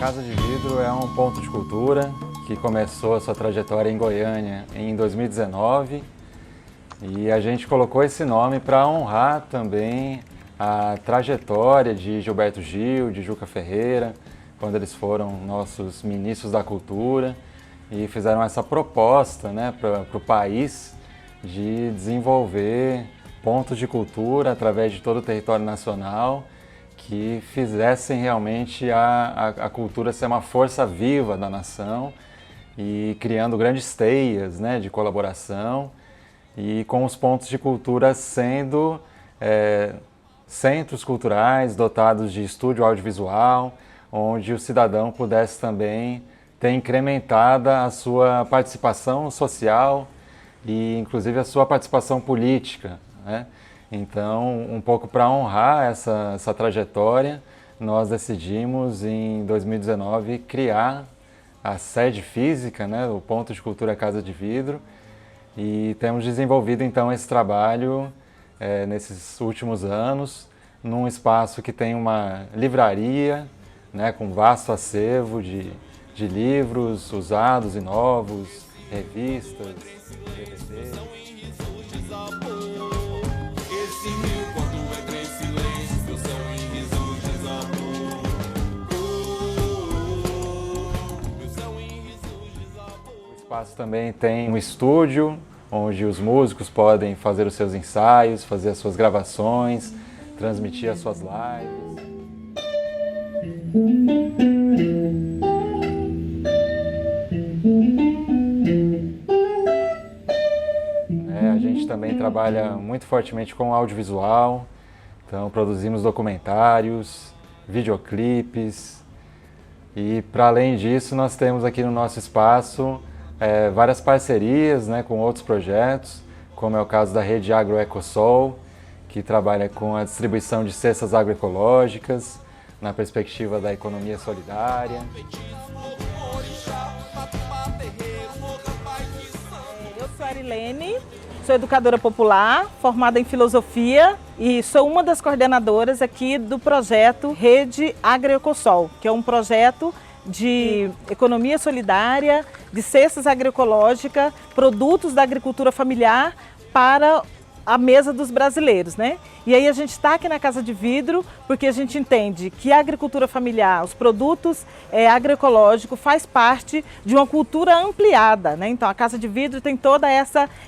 Casa de Vidro é um ponto de cultura que começou a sua trajetória em Goiânia em 2019 e a gente colocou esse nome para honrar também a trajetória de Gilberto Gil, de Juca Ferreira, quando eles foram nossos ministros da cultura e fizeram essa proposta, né, para o país de desenvolver pontos de cultura através de todo o território nacional que fizessem realmente a cultura ser uma força viva da nação e criando grandes teias, né, de colaboração e com os pontos de cultura sendo centros culturais dotados de estúdio audiovisual, onde o cidadão pudesse também ter incrementada a sua participação social e inclusive a sua participação política, né? Então, um pouco para honrar essa trajetória, nós decidimos em 2019 criar a sede física, né, o Ponto de Cultura Casa de Vidro, e temos desenvolvido então esse trabalho nesses últimos anos, num espaço que tem uma livraria, né, com vasto acervo de livros usados e novos, revistas, DVDs. O espaço também tem um estúdio, onde os músicos podem fazer os seus ensaios, fazer as suas gravações, transmitir as suas lives. A gente também trabalha muito fortemente com audiovisual, então produzimos documentários, videoclipes e para além disso nós temos aqui no nosso espaço várias parcerias, né, com outros projetos, como é o caso da Rede Agroecosol, que trabalha com a distribuição de cestas agroecológicas na perspectiva da economia solidária. Eu sou a Arilene, sou educadora popular, formada em filosofia e sou uma das coordenadoras aqui do projeto Rede Agroecosol, que é um projeto de economia solidária, de cestas agroecológicas, produtos da agricultura familiar para a mesa dos brasileiros, né? E aí a gente está aqui na Casa de Vidro porque a gente entende que a agricultura familiar, os produtos agroecológicos faz parte de uma cultura ampliada, né? Então a Casa de Vidro tem toda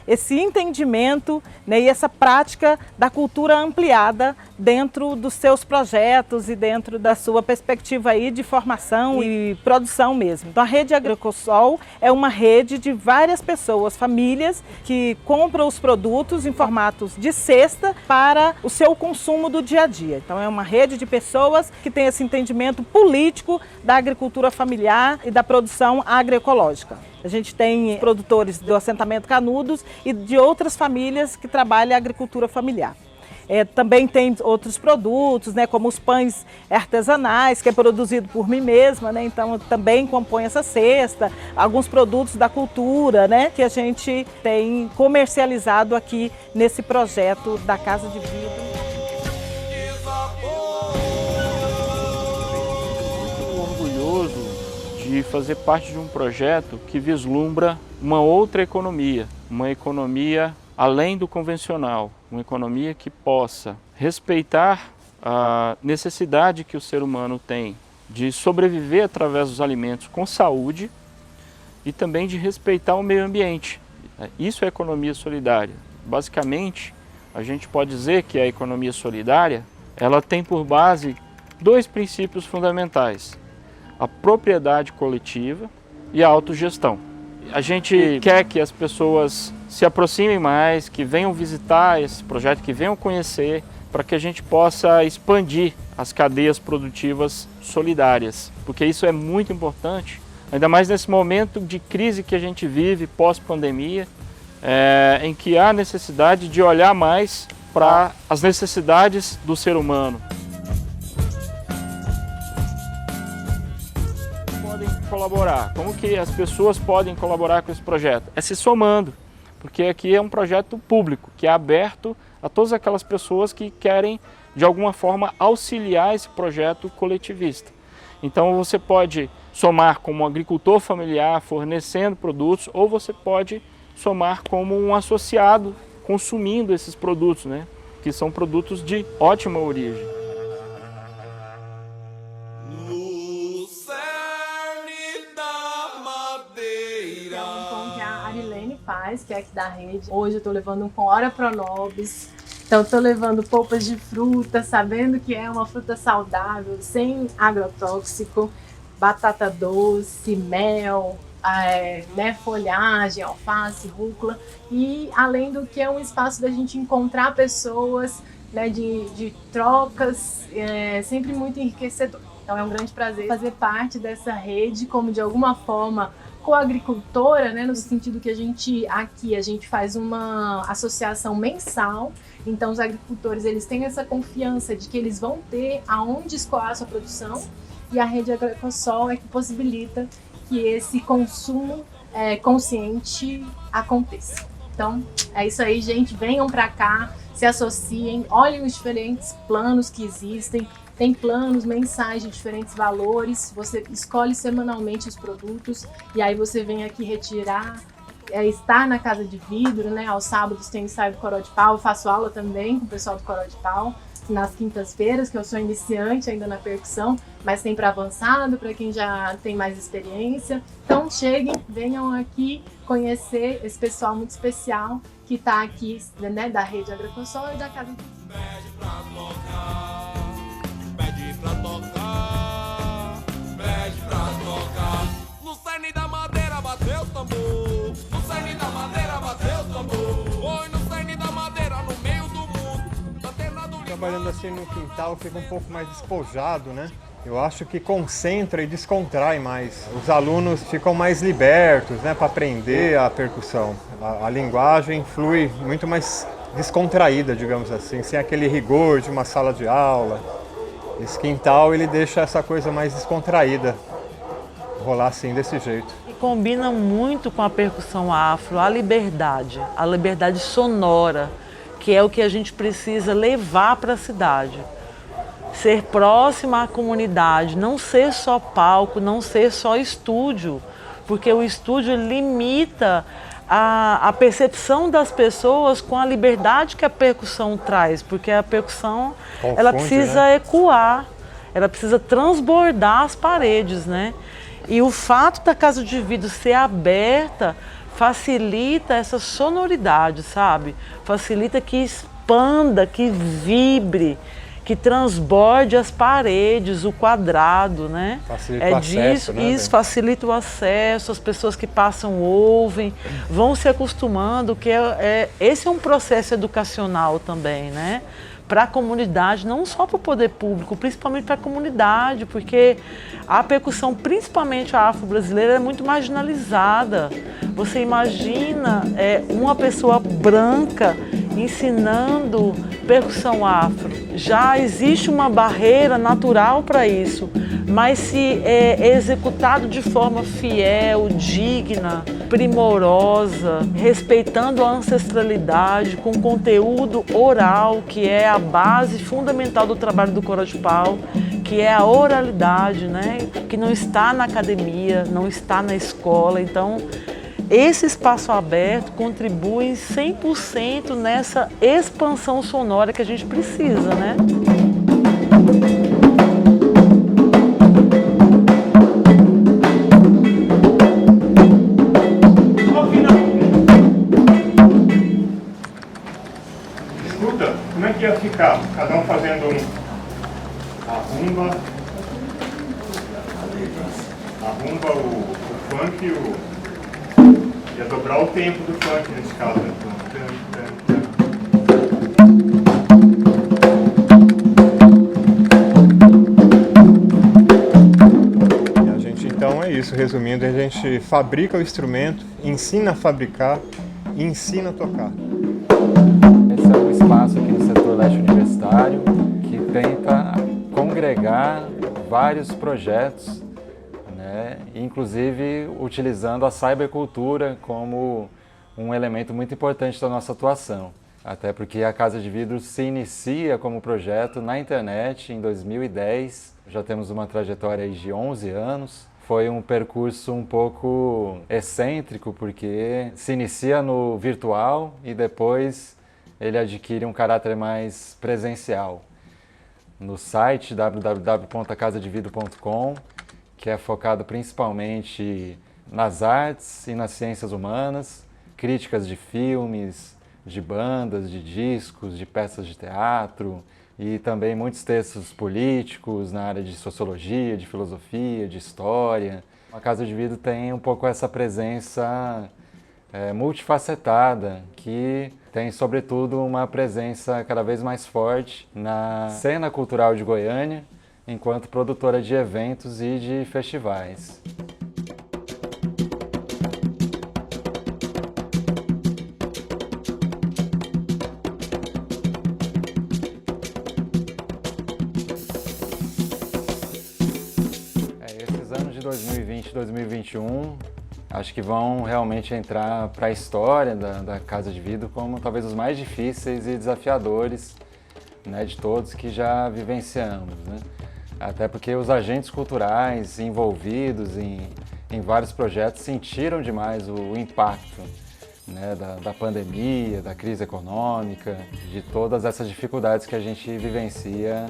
esse entendimento, né, e essa prática da cultura ampliada dentro dos seus projetos e dentro da sua perspectiva aí de formação e produção mesmo. Então a Rede Agroecosol é uma rede de várias pessoas, famílias que compram os produtos em formatos de cesta para o seu consumo do dia a dia. Então é uma rede de pessoas que tem esse entendimento político da agricultura familiar e da produção agroecológica. A gente tem produtores do assentamento Canudos e de outras famílias que trabalham a agricultura familiar. Também tem outros produtos, né, como os pães artesanais, que é produzido por mim mesma, né, então também compõe essa cesta, alguns produtos da cultura, né, que a gente tem comercializado aqui nesse projeto da Casa de Vidro. Muito orgulhoso de fazer parte de um projeto que vislumbra uma outra economia, uma economia além do convencional, uma economia que possa respeitar a necessidade que o ser humano tem de sobreviver através dos alimentos com saúde e também de respeitar o meio ambiente. Isso é economia solidária. Basicamente, a gente pode dizer que a economia solidária, ela tem por base dois princípios fundamentais: a propriedade coletiva e a autogestão. A gente quer que as pessoas se aproximem mais, que venham visitar esse projeto, que venham conhecer, para que a gente possa expandir as cadeias produtivas solidárias, porque isso é muito importante, ainda mais nesse momento de crise que a gente vive pós-pandemia, em que há necessidade de olhar mais para as necessidades do ser humano. Colaborar. Como que as pessoas podem colaborar com esse projeto? É se somando, porque aqui é um projeto público, que é aberto a todas aquelas pessoas que querem, de alguma forma, auxiliar esse projeto coletivista. Então você pode somar como agricultor familiar fornecendo produtos, ou você pode somar como um associado consumindo esses produtos, né? Que são produtos de ótima origem. Faz, que é aqui da rede. Hoje eu tô levando um com Ora Pronobis, então tô levando polpas de fruta, sabendo que é uma fruta saudável, sem agrotóxico, batata doce, mel, né, folhagem, alface, rúcula, e além do que é um espaço da gente encontrar pessoas, né, de trocas, sempre muito enriquecedor. Então é um grande prazer fazer parte dessa rede, como de alguma forma coagricultora, né, no sentido que a gente faz uma associação mensal. Então os agricultores, eles têm essa confiança de que eles vão ter aonde escoar a sua produção, e a rede Agroecosol é que possibilita que esse consumo consciente aconteça. Então é isso aí, gente, venham para cá, se associem, olhem os diferentes planos que existem. Tem planos mensais de diferentes valores, você escolhe semanalmente os produtos e aí você vem aqui retirar, estar na Casa de Vidro, né? Aos sábados tem ensaio do Coró de Pau, eu faço aula também com o pessoal do Coró de Pau, nas quintas-feiras, que eu sou iniciante ainda na percussão, mas tem para avançado, para quem já tem mais experiência. Então cheguem, venham aqui conhecer esse pessoal muito especial que está aqui, né, da Rede Agroecosol e da Casa de Vidro. Cerne da madeira bateu o tambor, no cerne da madeira bateu o tambor, oi, no cerne da madeira no meio do mundo. Trabalhando assim no quintal fica um pouco mais despojado, né? Eu acho que concentra e descontrai mais. Os alunos ficam mais libertos, né, para aprender a percussão. A linguagem flui muito mais descontraída, digamos assim, sem aquele rigor de uma sala de aula. Esse quintal, ele deixa essa coisa mais descontraída, rolar assim, desse jeito. E combina muito com a percussão afro, a liberdade sonora, que é o que a gente precisa levar para a cidade. Ser próxima à comunidade, não ser só palco, não ser só estúdio, porque o estúdio limita a percepção das pessoas com a liberdade que a percussão traz, porque a percussão confunde, ela precisa, né, ecoar, ela precisa transbordar as paredes, né? E o fato da Casa de Vidro ser aberta facilita essa sonoridade, sabe? Facilita que expanda, que vibre, que transborde as paredes, o quadrado, né? Facilita o acesso, né? Isso facilita o acesso, as pessoas que passam ouvem, vão se acostumando, que esse é um processo educacional também, né? Para a comunidade, não só para o poder público, principalmente para a comunidade, porque a percussão, principalmente a afro-brasileira, é muito marginalizada. Você imagina uma pessoa branca ensinando percussão afro. Já existe uma barreira natural para isso, mas se é executado de forma fiel, digna, primorosa, respeitando a ancestralidade, com conteúdo oral, que é a base fundamental do trabalho do Coró de Pau, que é a oralidade, né? Que não está na academia, não está na escola. Então, esse espaço aberto contribui 100% nessa expansão sonora que a gente precisa, né? Escuta, como é que ia ficar? Cada um fazendo a rumba, o funk, ia dobrar o tempo do funk nesse caso. E a gente, então, é isso. Resumindo, a gente fabrica o instrumento, ensina a fabricar e ensina a tocar. Esse é um espaço aqui no setor leste universitário que tenta congregar vários projetos, né, inclusive utilizando a cybercultura como um elemento muito importante da nossa atuação. até porque a Casa de Vidro se inicia como projeto na internet em 2010. Já temos uma trajetória aí de 11 anos. Foi um percurso um pouco excêntrico, porque se inicia no virtual e depois ele adquire um caráter mais presencial. No site www.acasadevidro.com, que é focado principalmente nas artes e nas ciências humanas, críticas de filmes, de bandas, de discos, de peças de teatro e também muitos textos políticos na área de sociologia, de filosofia, de história. A Casa de Vidro tem um pouco essa presença multifacetada, que tem sobretudo uma presença cada vez mais forte na cena cultural de Goiânia, enquanto produtora de eventos e de festivais. Esses anos de 2020 e 2021 acho que vão realmente entrar para a história da Casa de Vidro como talvez os mais difíceis e desafiadores, né, de todos que já vivenciamos, né? Até porque os agentes culturais envolvidos em vários projetos sentiram demais o impacto, né, da pandemia, da crise econômica, de todas essas dificuldades que a gente vivencia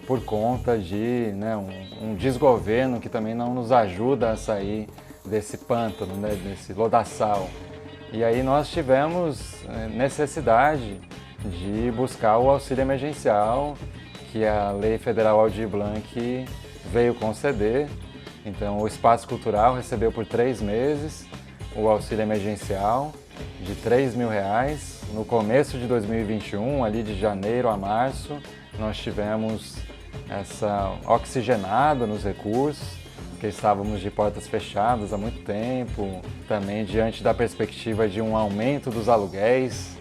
por conta de, né, um desgoverno que também não nos ajuda a sair desse pântano, né, desse lodaçal. E aí nós tivemos necessidade de buscar o auxílio emergencial que a Lei Federal Aldir Blanc veio conceder. Então o Espaço Cultural recebeu por 3 meses o auxílio emergencial de R$3.000. No começo de 2021, ali de janeiro a março, nós tivemos essa oxigenada nos recursos, porque estávamos de portas fechadas há muito tempo, também diante da perspectiva de um aumento dos aluguéis,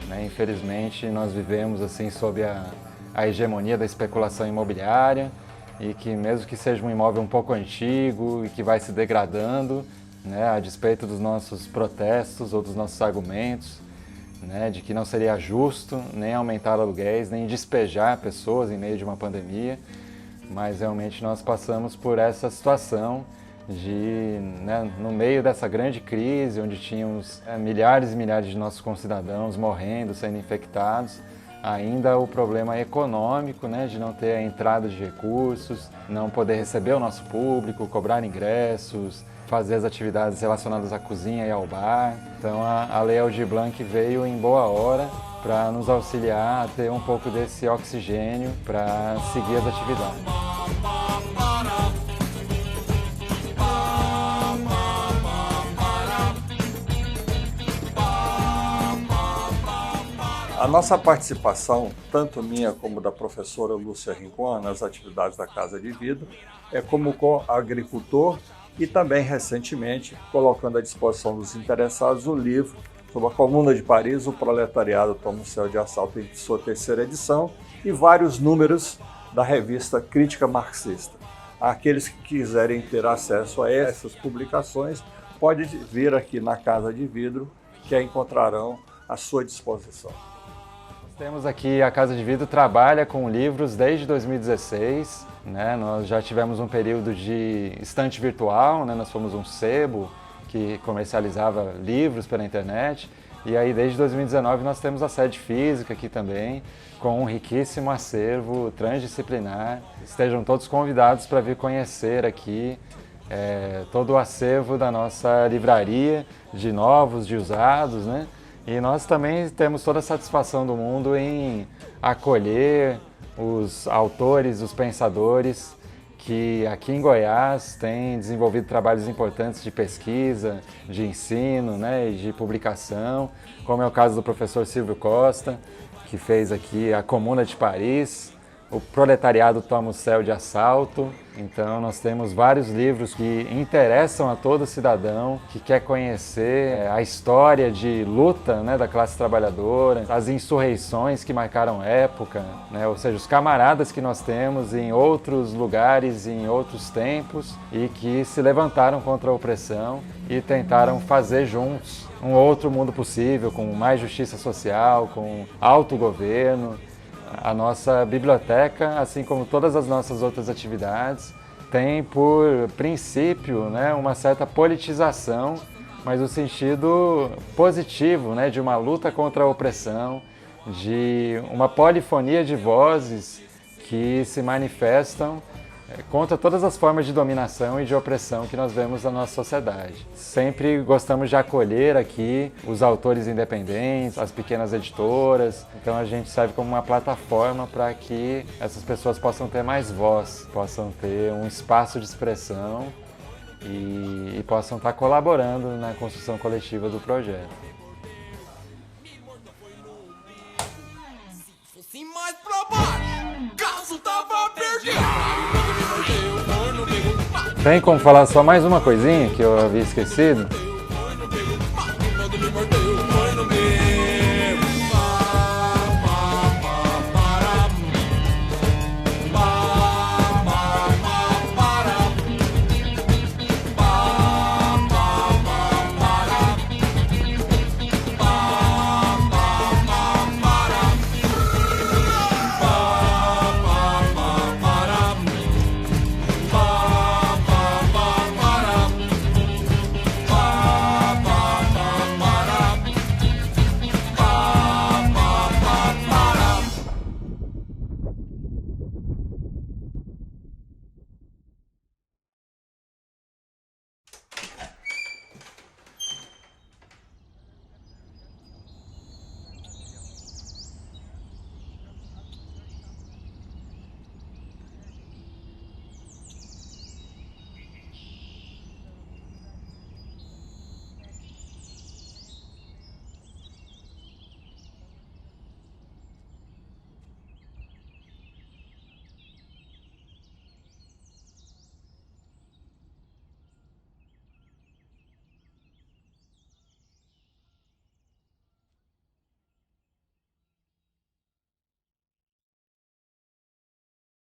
né? Infelizmente, nós vivemos assim sob a hegemonia da especulação imobiliária e que mesmo que seja um imóvel um pouco antigo e que vai se degradando, né, a despeito dos nossos protestos ou dos nossos argumentos, né, de que não seria justo nem aumentar aluguéis, nem despejar pessoas em meio de uma pandemia, mas realmente nós passamos por essa situação de, né, no meio dessa grande crise, onde tínhamos milhares e milhares de nossos concidadãos morrendo, sendo infectados, ainda o problema econômico, né, de não ter a entrada de recursos, não poder receber o nosso público, cobrar ingressos, fazer as atividades relacionadas à cozinha e ao bar. Então a Lei Aldir Blanc veio em boa hora para nos auxiliar a ter um pouco desse oxigênio para seguir as atividades. A nossa participação, tanto minha como da professora Lúcia Rincon, nas atividades da Casa de Vidro, é como agricultor e também, recentemente, colocando à disposição dos interessados o livro sobre a Comuna de Paris, o proletariado toma o céu de assalto, em sua 3ª edição, e vários números da revista Crítica Marxista. Aqueles que quiserem ter acesso a essas publicações, podem vir aqui na Casa de Vidro, que a encontrarão à sua disposição. Temos aqui, a Casa de Vidro trabalha com livros desde 2016, né? Nós já tivemos um período de estante virtual, né? Nós fomos um sebo que comercializava livros pela internet, e aí desde 2019 nós temos a sede física aqui também, com um riquíssimo acervo transdisciplinar. Estejam todos convidados para vir conhecer aqui todo o acervo da nossa livraria, de novos, de usados, né? E nós também temos toda a satisfação do mundo em acolher os autores, os pensadores que aqui em Goiás têm desenvolvido trabalhos importantes de pesquisa, de ensino, né, e de publicação, como é o caso do professor Silvio Costa, que fez aqui a Comuna de Paris, o proletariado toma o céu de assalto. Então nós temos vários livros que interessam a todo cidadão que quer conhecer a história de luta, né, da classe trabalhadora, as insurreições que marcaram época, né, ou seja, os camaradas que nós temos em outros lugares, em outros tempos e que se levantaram contra a opressão e tentaram fazer juntos um outro mundo possível, com mais justiça social, com autogoverno. A nossa biblioteca, assim como todas as nossas outras atividades, tem por princípio, né, uma certa politização, mas no sentido positivo, né, de uma luta contra a opressão, de uma polifonia de vozes que se manifestam contra todas as formas de dominação e de opressão que nós vemos na nossa sociedade. Sempre gostamos de acolher aqui os autores independentes, as pequenas editoras, então a gente serve como uma plataforma para que essas pessoas possam ter mais voz, possam ter um espaço de expressão e possam estar colaborando na construção coletiva do projeto. Fosse mais pra baixo, caso tava perdido. Tem como falar só mais uma coisinha que eu havia esquecido?